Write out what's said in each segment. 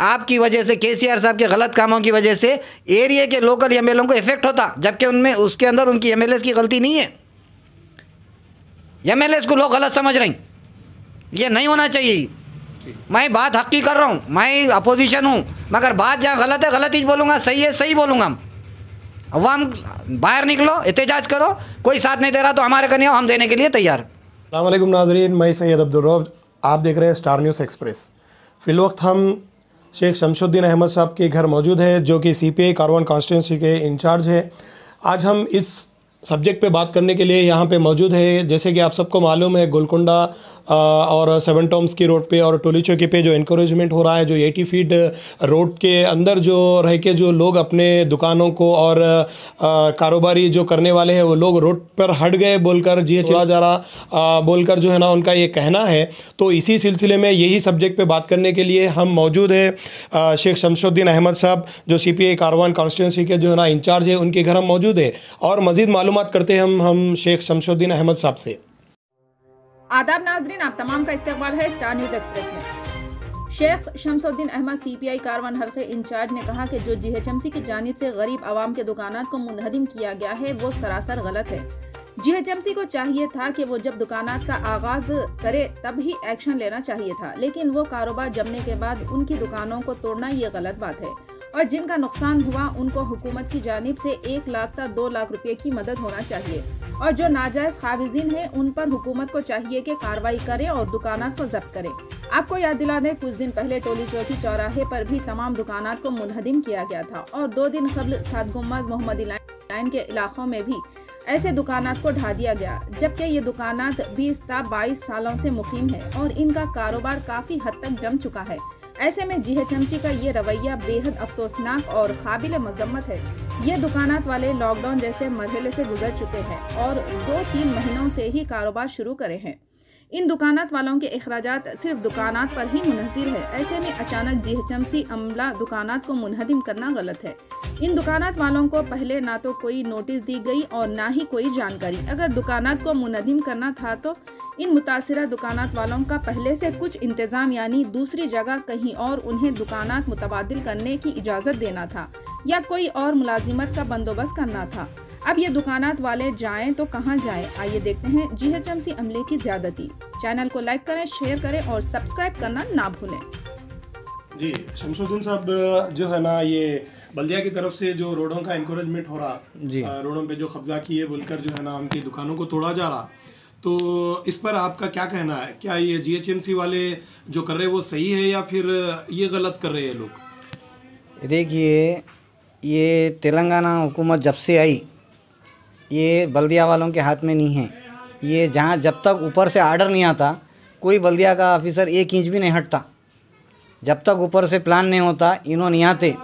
आपकी वजह से, केसीआर साहब के गलत कामों की वजह से एरिया के लोकल एमएलए को इफेक्ट होता, जबकि उनमें उसके अंदर उनकी एमएलए की गलती नहीं है। एमएलए को लोग गलत समझ रहे हैं, ये नहीं होना चाहिए। मैं बात हक की कर रहा हूँ, मैं अपोजिशन हूँ, मगर बात जहाँ गलत है गलत ही बोलूँगा, सही है सही बोलूँगा। अवाम बाहर निकलो, एहतजाज करो, कोई साथ नहीं दे रहा तो हमारे कन्या हम देने के लिए तैयार। अस्सलाम वालेकुम नाज़रीन, मैं सैयद अब्दुल रऊफ़, आप देख रहे हैं स्टार न्यूज़ एक्सप्रेस। फ़िलवक्त हम शेख शमशुद्दीन अहमद साहब के घर मौजूद है, जो कि CPI कारवान कॉन्स्टिट्यूंसी के इंचार्ज है। आज हम इस सब्जेक्ट पे बात करने के लिए यहाँ पे मौजूद है। जैसे कि आप सबको मालूम है, गोलकुंडा और 7 टॉम्स की रोड पे और टोली चौकी पे जो इनक्रोचमेंट हो रहा है, जो 80 फीट रोड के अंदर जो रह के जो लोग अपने दुकानों को और कारोबारी जो करने वाले हैं वो लोग रोड पर हट गए बोलकर चला जा रहा बोलकर जो है ना उनका ये कहना है। तो इसी सिलसिले में यही सब्जेक्ट पे बात करने के लिए हम मौजूद है शेख शमशुद्दीन अहमद साहब, जो CPI कारवान कॉन्स्टिट्यूंसी के जो है ना इंचार्ज है, उनके घर हम मौजूद है और मज़ीद मालूमात करते हैं हम शेख शमशुद्दीन अहमद साहब से। आदाब नाजरीन, आप तमाम का इस्तकबाल है स्टार न्यूज़ एक्सप्रेस में। शेख शमशुद्दीन अहमद CPI कारवान हल्के इंचार्ज ने कहा कि जो GHMC की जानिब से गरीब आवाम के दुकानात को मुनहदिम किया गया है वो सरासर गलत है। GHMC को चाहिए था कि वो जब दुकानात का आगाज करे तब ही एक्शन लेना चाहिए था, लेकिन वो कारोबार जमने के बाद उनकी दुकानों को तोड़ना ये गलत बात है। और जिनका नुकसान हुआ उनको हुकूमत की जानिब से 1 लाख तक 2 लाख रुपए की मदद होना चाहिए। और जो नाजायज खाविजीन हैं उन पर हुकूमत को चाहिए कि कार्रवाई करे और दुकानात को जब्त करे। आपको याद दिला दें, कुछ दिन पहले टोली चौकी चौराहे पर भी तमाम दुकानात को मुनहदिम किया गया था और 2 दिन कबल 7 गुम्बज मोहम्मदी लाइन के इलाकों में भी ऐसे दुकानात को ढा दिया गया, जबकि ये दुकानात 20 ta 22 सालों से मुकीम है और इनका कारोबार काफी हद तक जम चुका है। ऐसे में GHMC का ये रवैया बेहद अफसोसनाक और काबिल मजम्मत है। ये दुकानात वाले लॉकडाउन जैसे मरहले से गुजर चुके हैं और 2-3 महीनों से ही कारोबार शुरू करे हैं। इन दुकानात वालों के अखराजात सिर्फ दुकानात पर ही मुनहसिर है। ऐसे में अचानक GHMC अमला दुकानात को मुनहदिम करना गलत है। इन दुकानात वालों को पहले ना तो कोई नोटिस दी गई और ना ही कोई जानकारी। अगर दुकानात को मुनहदिम करना था तो इन मुतासिरा दुकानात वालों का पहले से कुछ इंतजाम यानी दूसरी जगह कहीं और उन्हें दुकानात मुतबादिल करने की इजाज़त देना था या कोई और मुलाजिमत का बंदोबस्त करना था। अब ये दुकानात वाले जाएं तो कहां जाएं? आइए देखते हैं GHMC अमले की ज्यादती। चैनल को लाइक करें, शेयर करें और सब्सक्राइब करना ना भूलें। जी शमशुद्दीन साहब, जो है ना ये बल्दिया की तरफ से जो रोडों का इंकरेजमेंट हो रहा जी, रोडों पे जो कब्जा किए बोलकर जो है ना उनकी दुकानों को तोड़ा जा रहा, तो इस पर आपका क्या कहना है? क्या ये GHMC वाले जो कर रहे हैं वो सही है या फिर ये गलत कर रहे हैं लोग? देखिए, ये तेलंगाना हुकूमत जब से आई ये बल्दिया वालों के हाथ में नहीं है। ये जहाँ जब तक ऊपर से आर्डर नहीं आता कोई बल्दिया का ऑफिसर 1 इंच भी नहीं हटता। जब तक ऊपर से प्लान नहीं होता इन्होंने नहीं आते।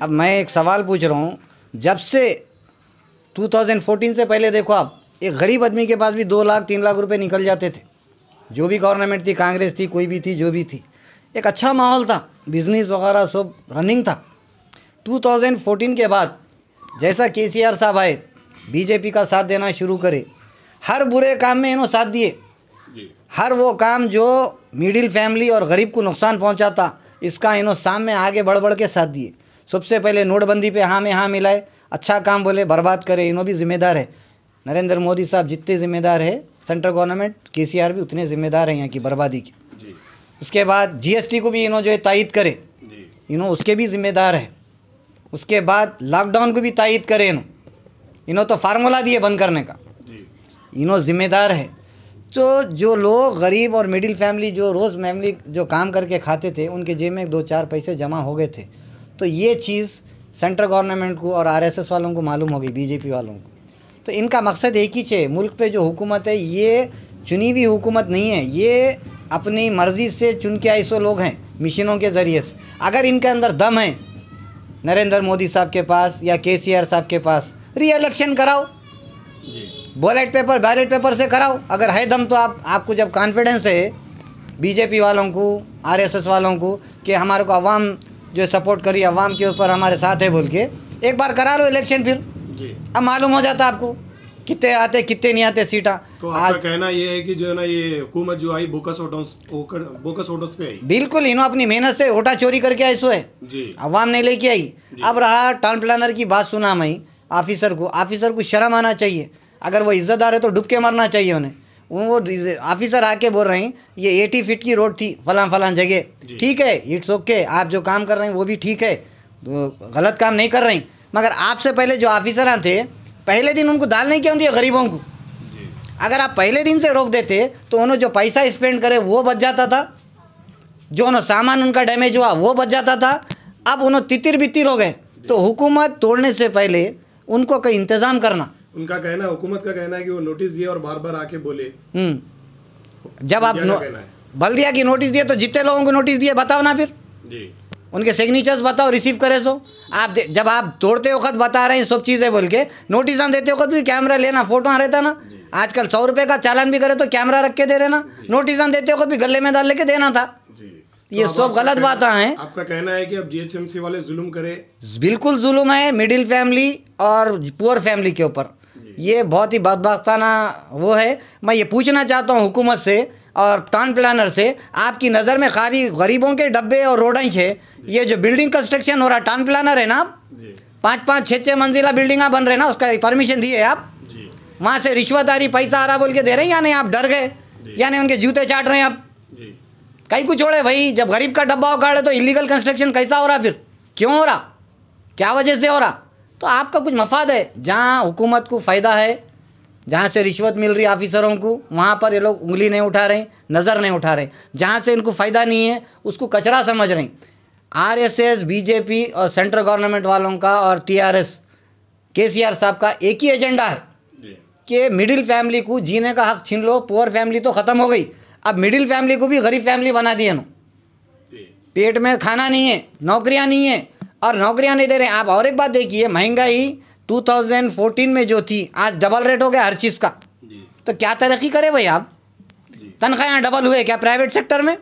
अब मैं एक सवाल पूछ रहा हूँ, जब से 2014 से पहले देखो आप, एक गरीब आदमी के पास भी 2 लाख 3 लाख रुपए निकल जाते थे। जो भी गवर्नमेंट थी, कांग्रेस थी, कोई भी थी, जो भी थी, एक अच्छा माहौल था, बिजनेस वगैरह सब रनिंग था। 2014 के बाद जैसा KCR साहब आए, BJP का साथ देना शुरू करे, हर बुरे काम में इन्होंने साथ दिए। हर वो काम जो मिडिल फैमिली और गरीब को नुकसान पहुंचाता, इसका इन्होंने सामने आगे बढ़ बढ़ के साथ दिए। सबसे पहले नोटबंदी पे हाँ में हाँ मिलाए, अच्छा काम बोले, बर्बाद करे, इन्हों भी जिम्मेदार है। नरेंद्र मोदी साहब जितने ज़िम्मेदार है, सेंट्रल गवर्नमेंट KCR भी उतने ज़िम्मेदार हैं यहाँ की बर्बादी के। उसके बाद GST को भी इन्हों जो है तायद करे, इन्हों उसके भी ज़िम्मेदार है। उसके बाद लॉकडाउन को भी तायद करे, इन्हों तो फार्मूला दिए बंद करने का, इन्हों ज़िम्मेदार है। तो जो लोग गरीब और मिडिल फैमिली जो रोज़ फैमिली जो काम करके खाते थे, उनके जेब में 2-4 पैसे जमा हो गए थे। तो ये चीज़ सेंट्रल गवर्नमेंट को और RSS वालों को मालूम हो गई, BJP वालों को। तो इनका मकसद एक ही है, मुल्क पे जो हुकूमत है ये चुनी हुई हुकूमत नहीं है, ये अपनी मर्ज़ी से चुन के ऐसे लोग हैं मिशनों के ज़रिए से। अगर इनके अंदर दम है नरेंद्र मोदी साहब के पास या KCR साहब के पास, री-इलेक्शन कराओ, बैलेट पेपर से कराओ। अगर है दम तो आपको जब कॉन्फिडेंस है BJP वालों को, RSS वालों को कि हमारे को अवाम जो सपोर्ट करी, अवाम के ऊपर हमारे साथ है बोल के, एक बार करा लो इलेक्शन, फिर अब मालूम हो जाता आपको कितने आते कितने नहीं आते सीटा। तो आपका कहना ये है कि जो है ना ये हुकूमत जो आई बोकस वोटर्स पे आई। बिल्कुल, इन्होंने अपनी मेहनत से वोटा चोरी करके आई, सो है जी, अवाम ने लेके आई। अब रहा टाउन प्लानर की बात, सुना मैं ऑफिसर को शर्म आना चाहिए। अगर वो इज्जतदार है तो डूब के मरना चाहिए उन्हें। वो ऑफिसर आके बोल रहे हैं ये 80 फीट की रोड थी फलां जगह, ठीक है, इट्स ओके, आप जो काम कर रहे हैं वो भी ठीक है, तो गलत काम नहीं कर रहे हैं। मगर आपसे पहले जो ऑफिसर थे पहले दिन उनको दाल नहीं क्यों दिया गरीबों को? अगर आप पहले दिन से रोक देते तो उन्होंने जो पैसा स्पेंड करे वो बच जाता था, जो उन्होंने सामान उनका डैमेज हुआ वो बच जाता था। अब उन्होंने तितिर बितिर हो गए। तो हुकूमत तोड़ने से पहले उनको कोई इंतज़ाम करना। उनका कहना, हुकूमत का कहना है कि वो नोटिस दिए और बार बार आके बोले। जब आप बल्दिया की नोटिस दिए तो जितने लोगों को नोटिस दिए बताओ ना, फिर जी, उनके सिग्नेचर्स बताओ, रिसीव करे। सो आप जब आप तोड़ते वक्त बता रहे हैं सब चीज़ें बोल के, नोटिस देते वक्त भी कैमरा लेना, फोटो रहता ना। आजकल 100 रुपये का चालान भी करे तो कैमरा रख के दे रहे ना, नोटिस देते वक्त भी गले में डाल लेके देना था। ये सब गलत बातें हैं। आपका कहना है कि अब जीएचएमसी वाले जुल्म करे? बिल्कुल जुल्म है मिडिल फैमिली और पुअर फैमिली के ऊपर। ये बहुत ही बदबख्ताना वो है। मैं ये पूछना चाहता हूँ हुकूमत से और टाउन प्लानर से, आपकी नज़र में खाली गरीबों के डब्बे और रोडें है? ये जो बिल्डिंग कंस्ट्रक्शन हो रहा, टाउन प्लानर है ना आप, 5-5, 6-6 मंजिला बिल्डिंगा बन रहे ना, उसका परमिशन दिए आप? वहाँ से रिश्वतदारी पैसा आ रहा बोल के दे रहे हैं या नहीं? आप डर गए, यानी उनके जूते चाट रहे हैं आप? कहीं को छोड़े भाई, जब गरीब का डब्बा उखाड़े तो इलीगल कंस्ट्रक्शन कैसा हो रहा, फिर क्यों हो रहा, क्या वजह से हो रहा? तो आपका कुछ मफाद है। जहाँ हुकूमत को फ़ायदा है, जहाँ से रिश्वत मिल रही ऑफिसरों को, वहाँ पर ये लोग उंगली नहीं उठा रहे, नज़र नहीं उठा रहे। जहाँ से इनको फ़ायदा नहीं है उसको कचरा समझ रहे हैं। आरएसएस, बीजेपी और सेंट्रल गवर्नमेंट वालों का और टीआरएस, केसीआर साहब का एक ही एजेंडा है कि मिडिल फैमिली को जीने का हक छीन लो। पुअर फैमिली तो ख़त्म हो गई, अब मिडिल फैमिली को भी गरीब फैमिली बना दिए ना। पेट में खाना नहीं है, नौकरियां नहीं है, और नौकरियां नहीं दे रहे। आप और एक बात देखिए, महंगाई 2014 में जो थी आज डबल रेट हो गया हर चीज़ का। तो क्या तरक्की करे भाई आप? तनख्वाहें डबल हुए क्या प्राइवेट सेक्टर में?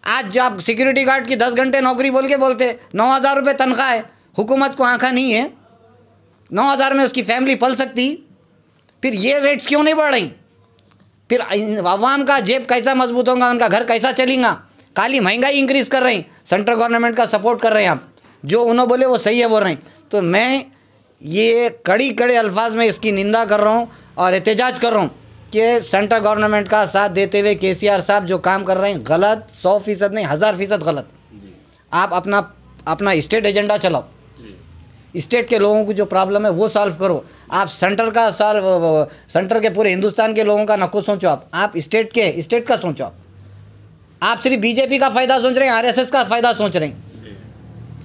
आज जो आप सिक्योरिटी गार्ड की 10 घंटे नौकरी बोल के बोलते 9,000 रुपये तनख्वाह है। हुकूमत को आंखा नहीं है 9,000 में उसकी फैमिली पल सकती? फिर ये रेट्स क्यों नहीं बढ़ रही? फिर अवाम का जेब कैसा मजबूत होगा, उनका घर कैसा चलेगा? खाली महंगाई इंक्रीज़ कर रहे हैं, सेंट्रल गवर्नमेंट का सपोर्ट कर रहे हैं आप। जो उन्होंने बोले वो सही है बोल रहे हैं। तो मैं ये कड़े अल्फाज में इसकी निंदा कर रहा हूँ और एहतजाज कर रहा हूँ कि सेंट्रल गवर्नमेंट का साथ देते हुए केसीआर साहब जो काम कर रहे हैं गलत, 100% नहीं 1000% गलत। आप अपना स्टेट एजेंडा चलाओ, स्टेट के लोगों को जो प्रॉब्लम है वो सॉल्व करो। आप सेंटर के पूरे हिंदुस्तान के लोगों का न को सोचो, आप स्टेट का सोचो। आप सिर्फ बीजेपी का फ़ायदा सोच रहे हैं, आरएसएस का फ़ायदा सोच रहे हैं।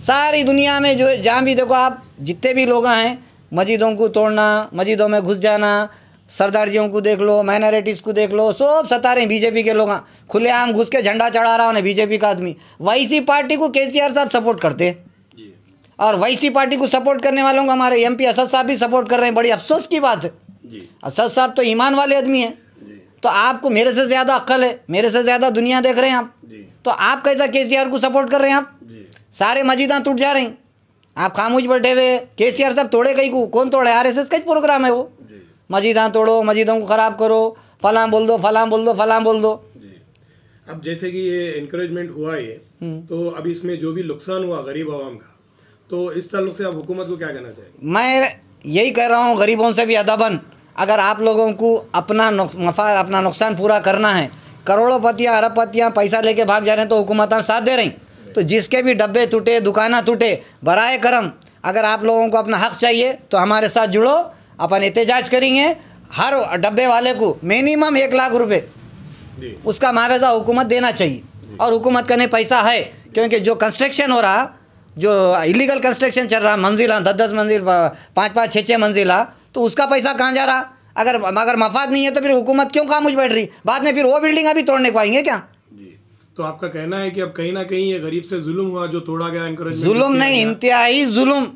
सारी दुनिया में जो है, जहाँ भी देखो आप, जितने भी लोग हैं, मस्जिदों को तोड़ना, मस्जिदों में घुस जाना, सरदारजियों को देख लो, माइनॉरिटीज़ को देख लो, सब सता रहे हैं बीजेपी के लोग। खुलेआम घुस के झंडा चढ़ा रहा उन्हें बीजेपी का आदमी। वैसी पार्टी को केसीआर साहब सपोर्ट करते हैं, और वैसी पार्टी को सपोर्ट करने वालों को हमारे एमपी असद साहब भी सपोर्ट कर रहे हैं। बड़ी अफसोस की बात है। असद साहब तो ईमान वाले आदमी हैं। तो आपको मेरे से ज़्यादा अक्ल है, मेरे से ज़्यादा दुनिया देख रहे हैं आप, तो आप कैसा केसीआर को सपोर्ट कर रहे हैं? आप सारे मस्जिदां टूट जा रही, आप खामोश बैठे हुए। केसीआर साहब तोड़े कहीं को? कौन तोड़े? आरएसएस का ही प्रोग्राम है वो। मस्जिदां तोड़ो, मस्जिदों को ख़राब करो, फलां बोल दो, फलां बोल दो, फलां बोल दो। अब जैसे कि ये इनकरेजमेंट हुआ ये, तो अब इसमें जो भी नुकसान हुआ गरीब आवाम का, तो इस ताल्लुक से आप हुकूमत को क्या कहना चाहेंगे? मैं यही कह रहा हूँ, गरीबों से भी अदबन, अगर आप लोगों को अपना नुकसान पूरा करना है, करोड़ोंपतियाँ अरबपतियाँ पैसा लेके भाग जा रहे हैं तो हुकूमत साथ दे रही। तो जिसके भी डब्बे टूटे, दुकाना टूटे, बराए करम अगर आप लोगों को अपना हक चाहिए तो हमारे साथ जुड़ो, अपन एहतजाज करेंगे। हर डब्बे वाले को मिनिमम 1 लाख रुपए उसका मुआवजा हुकूमत देना चाहिए। और हुकूमत का नहीं पैसा है, क्योंकि जो कंस्ट्रक्शन हो रहा, जो इलीगल कंस्ट्रक्शन चल रहा, मंजिला 10-10 मंजिल, 5-5, 6-6 मंजिला, तो उसका पैसा कहाँ जा रहा? अगर मफाद नहीं है तो फिर हुकूमत क्यों खामोश बैठ रही? बाद में फिर वो बिल्डिंग अभी तोड़ने को आएंगे क्या? तो आपका कहना है कि अब कहीं ना कहीं ये गरीब से जुल्म हुआ जो तोड़ा गया इनकरेजमेंट? जुल्म नहीं, इंतहाई जुल्म।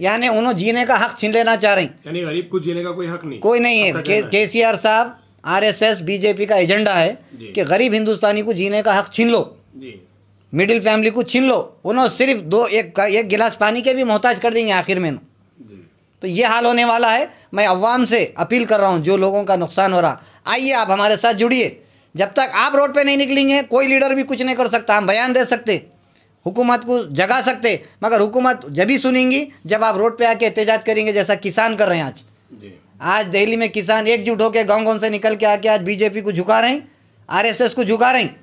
यानी उन्होंने जीने का हक छीन लेना चाह रहे हैं। यानी गरीब को जीने का कोई हक नहीं, कोई नहीं है। केसीआर साहब, आरएसएस, बीजेपी का एजेंडा है कि गरीब हिंदुस्तानी को जीने का हक छीन लो, मिडिल फैमिली को छीन लो। उन्होंने सिर्फ एक गिलास पानी के भी मोहताज कर देंगे आखिर में। तो ये हाल होने वाला है। मैं अवाम से अपील कर रहा हूँ, जो लोगों का नुकसान हो रहा, आइए आप हमारे साथ जुड़िए। जब तक आप रोड पे नहीं निकलेंगे कोई लीडर भी कुछ नहीं कर सकता। हम बयान दे सकते, हुकूमत को जगा सकते, मगर हुकूमत जब भी सुनेंगी जब आप रोड पे आके एहतजाज करेंगे, जैसा किसान कर रहे हैं आज दिल्ली में किसान एकजुट होकर गाँव से निकल के आके आज बीजेपी को झुका रहे हैं, RSS को झुका रहे हैं।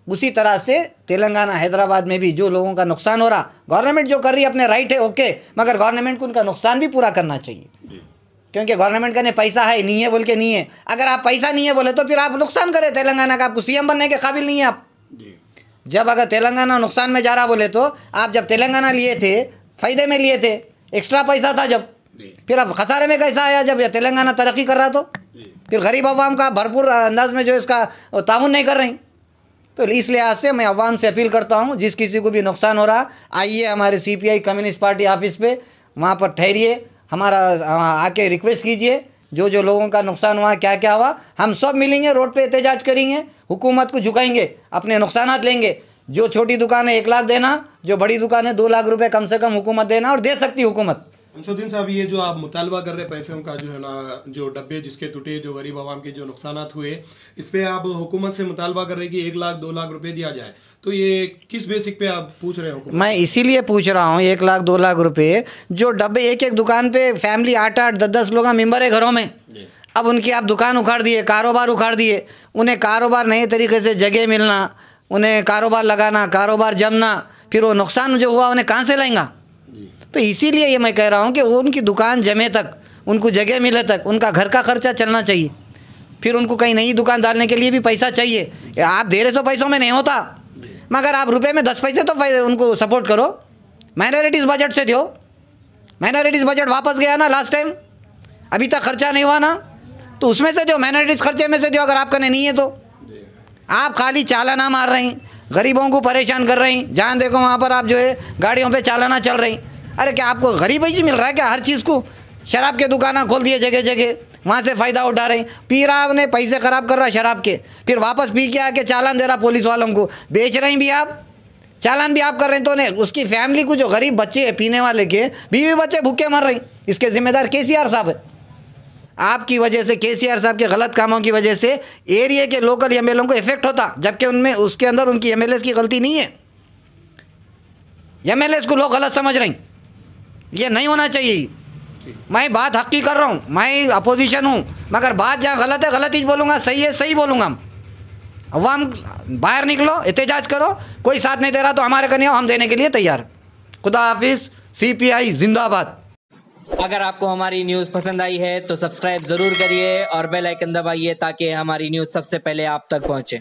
उसी तरह से तेलंगाना हैदराबाद में भी जो लोगों का नुकसान हो रहा, गवर्नमेंट जो कर रही है अपने राइट है, ओके, मगर गवर्नमेंट को उनका नुकसान भी पूरा करना चाहिए, क्योंकि गवर्नमेंट का ने पैसा है नहीं है बोल के नहीं है। अगर आप पैसा नहीं है बोले तो फिर आप नुकसान करें तेलंगाना का, आपको CM बनने के काबिल नहीं है आप। जब अगर तेलंगाना नुकसान में जा रहा बोले तो आप जब तेलंगाना लिए थे फ़ायदे में लिए थे, एक्स्ट्रा पैसा था, जब फिर अब खसारे में कैसा आया जब तेलंगाना तरक्की कर रहा तो फिर गरीब अवाम का भरपूर अंदाज में जो इसका ताउन नहीं कर रही। तो इस लिहाज से मैं अवाम से अपील करता हूँ, जिस किसी को भी नुकसान हो रहा आइए हमारे CPI कम्युनिस्ट पार्टी ऑफिस पे, वहाँ पर ठहरिए, हमारा आके रिक्वेस्ट कीजिए, जो जो लोगों का नुकसान हुआ क्या क्या हुआ, हम सब मिलेंगे, रोड पे एहतजाज करेंगे, हुकूमत को झुकाएंगे, अपने नुकसानात लेंगे। जो छोटी दुकान है 1 लाख देना, जो बड़ी दुकान है 2 लाख रुपए कम से कम हुकूमत देना, और दे सकती हुकूमत। शमसुद्दीन साहब, ये जो आप मुतालबा कर रहे पैसों का जो है ना, जो डब्बे जिसके टूटे, जो गरीब आवाम के जो नुकसानात हुए, इस पे आप हुकूमत से मुतालबा कर रहे कि 1 लाख 2 लाख रुपए दिया जाए, तो ये किस बेसिक पे आप पूछ रहे हो? मैं इसीलिए पूछ रहा हूँ 1 लाख 2 लाख रुपए, जो डब्बे एक एक दुकान पे फैमिली 8-8 10-10 लोग मेंबर है घरों में, अब उनकी आप दुकान उखाड़ दिए, कारोबार उखाड़ दिए, उन्हें कारोबार नए तरीके से जगह मिलना, उन्हें कारोबार लगाना, कारोबार जमना, फिर वो नुकसान जो हुआ उन्हें कहाँ से लाएंगा? तो इसीलिए ये मैं कह रहा हूँ कि वो उनकी दुकान जमे तक, उनको जगह मिले तक, उनका घर का खर्चा चलना चाहिए, फिर उनको कहीं नई दुकान डालने के लिए भी पैसा चाहिए। आप 150 पैसों में नहीं होता, मगर आप रुपए में 10 पैसे तो उनको सपोर्ट करो, माइनॉरिटीज़ बजट से दो। माइनॉरिटीज़ बजट वापस गया ना लास्ट टाइम, अभी तक खर्चा नहीं हुआ ना, तो उसमें से दो, माइनॉरिटीज़ खर्चे में से दो। अगर आपका नहीं है तो आप खाली चालाना मार रही, गरीबों को परेशान कर रही, जहाँ देखो वहाँ पर आप जो है गाड़ियों पे चालाना चल रही। अरे क्या आपको गरीब ही मिल रहा है क्या? हर चीज़ को शराब के दुकाना खोल दिए जगह जगह, वहाँ से फ़ायदा उठा रही, पी रहा उन्हें पैसे ख़राब कर रहा शराब के, फिर वापस पी के आके चालान दे रहा पुलिस वालों को, बेच रही भी आप, चालान भी आप कर रहे हैं। तो उन्हें उसकी फैमिली को, जो गरीब बच्चे हैं पीने वाले के, बीवी बच्चे भूखे मर रही, इसके ज़िम्मेदार KCR साहब है। आपकी वजह से, KCR साहब के गलत कामों की वजह से एरिया के लोकल MLA को इफेक्ट होता, जबकि उनमें उसके अंदर उनकी MLAs की गलती नहीं है। MLAs को लोग गलत समझ रहे, ये नहीं होना चाहिए। मैं बात हक की कर रहा हूँ, मैं अपोजिशन हूँ, मगर बात जहाँ गलत है गलत ही बोलूँगा, सही है सही बोलूँगा। अवाम बाहर निकलो, एहतजाज करो, कोई साथ नहीं दे रहा तो हमारे कन्या हम देने के लिए तैयार। खुदा हाफिज़, CPI जिंदाबाद। अगर आपको हमारी न्यूज़ पसंद आई है तो सब्सक्राइब ज़रूर करिए और बेल आइकन दबाइए ताकि हमारी न्यूज़ सबसे पहले आप तक पहुँचे।